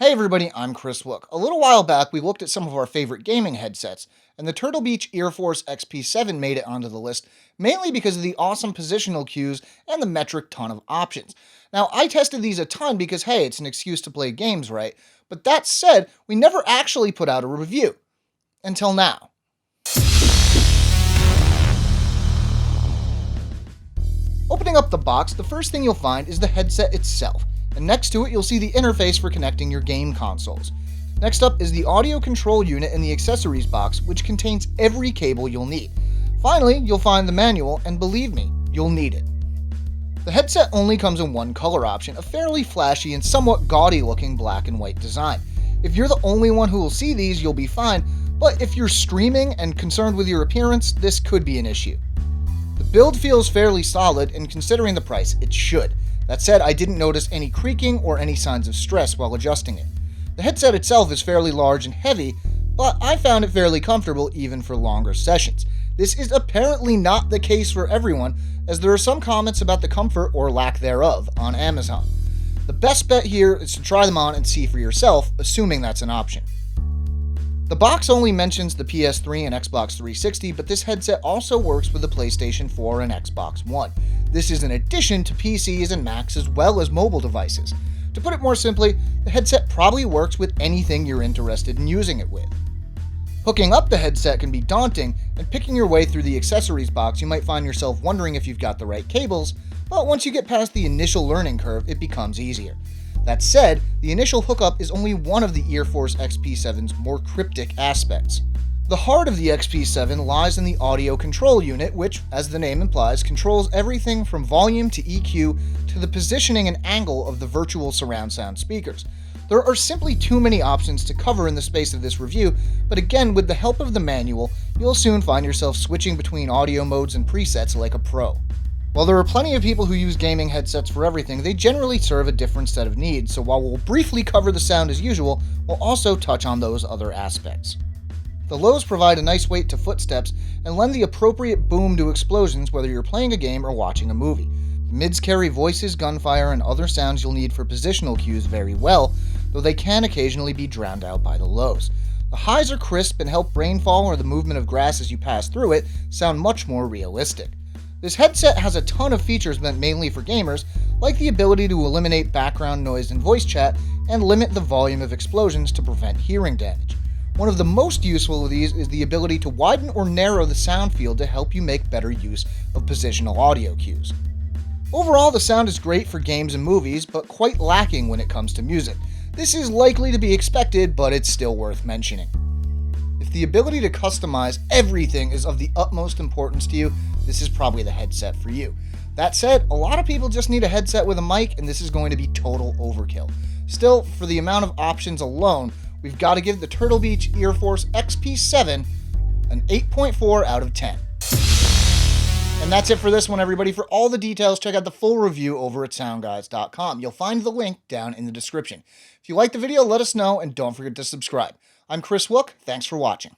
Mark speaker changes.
Speaker 1: Hey everybody, I'm Kris. A little while back, we looked at some of our favorite gaming headsets, and the Turtle Beach Earforce XP7 made it onto the list, mainly because of the awesome positional cues and the metric ton of options. Now, I tested these a ton because, hey, it's an excuse to play games, right? But that said, we never actually put out a review. Until now. Opening up the box, the first thing you'll find is the headset itself, and next to it you'll see the interface for connecting your game consoles. Next up is the audio control unit in the accessories box, which contains every cable you'll need. Finally, you'll find the manual, and believe me, you'll need it. The headset only comes in one color option, a fairly flashy and somewhat gaudy looking black and white design. If you're the only one who will see these, you'll be fine, but if you're streaming and concerned with your appearance, this could be an issue. The build feels fairly solid, and considering the price, it should. That said, I didn't notice any creaking or any signs of stress while adjusting it. The headset itself is fairly large and heavy, but I found it fairly comfortable even for longer sessions. This is apparently not the case for everyone, as there are some comments about the comfort or lack thereof on Amazon. The best bet here is to try them on and see for yourself, assuming that's an option. The box only mentions the PS3 and Xbox 360, but this headset also works with the PlayStation 4 and Xbox One. This is in addition to PCs and Macs as well as mobile devices. To put it more simply, the headset probably works with anything you're interested in using it with. Hooking up the headset can be daunting, and picking your way through the accessories box you might find yourself wondering if you've got the right cables, but once you get past the initial learning curve, it becomes easier. That said, the initial hookup is only one of the Earforce XP7's more cryptic aspects. The heart of the XP7 lies in the audio control unit, which, as the name implies, controls everything from volume to EQ to the positioning and angle of the virtual surround sound speakers. There are simply too many options to cover in the space of this review, but again, with the help of the manual, you'll soon find yourself switching between audio modes and presets like a pro. While there are plenty of people who use gaming headsets for everything, they generally serve a different set of needs, so while we'll briefly cover the sound as usual, we'll also touch on those other aspects. The lows provide a nice weight to footsteps and lend the appropriate boom to explosions whether you're playing a game or watching a movie. The mids carry voices, gunfire, and other sounds you'll need for positional cues very well, though they can occasionally be drowned out by the lows. The highs are crisp and help rainfall or the movement of grass as you pass through it sound much more realistic. This headset has a ton of features meant mainly for gamers, like the ability to eliminate background noise and voice chat and limit the volume of explosions to prevent hearing damage. One of the most useful of these is the ability to widen or narrow the sound field to help you make better use of positional audio cues. Overall, the sound is great for games and movies, but quite lacking when it comes to music. This is likely to be expected, but it's still worth mentioning. If the ability to customize everything is of the utmost importance to you, this is probably the headset for you. That said, a lot of people just need a headset with a mic, and this is going to be total overkill. Still, for the amount of options alone, we've got to give the Turtle Beach Earforce XP7 an 8.4 out of 10. And that's it for this one, everybody. For all the details, check out the full review over at SoundGuys.com. You'll find the link down in the description. If you liked the video, let us know, and don't forget to subscribe. I'm Kris. Thanks for watching.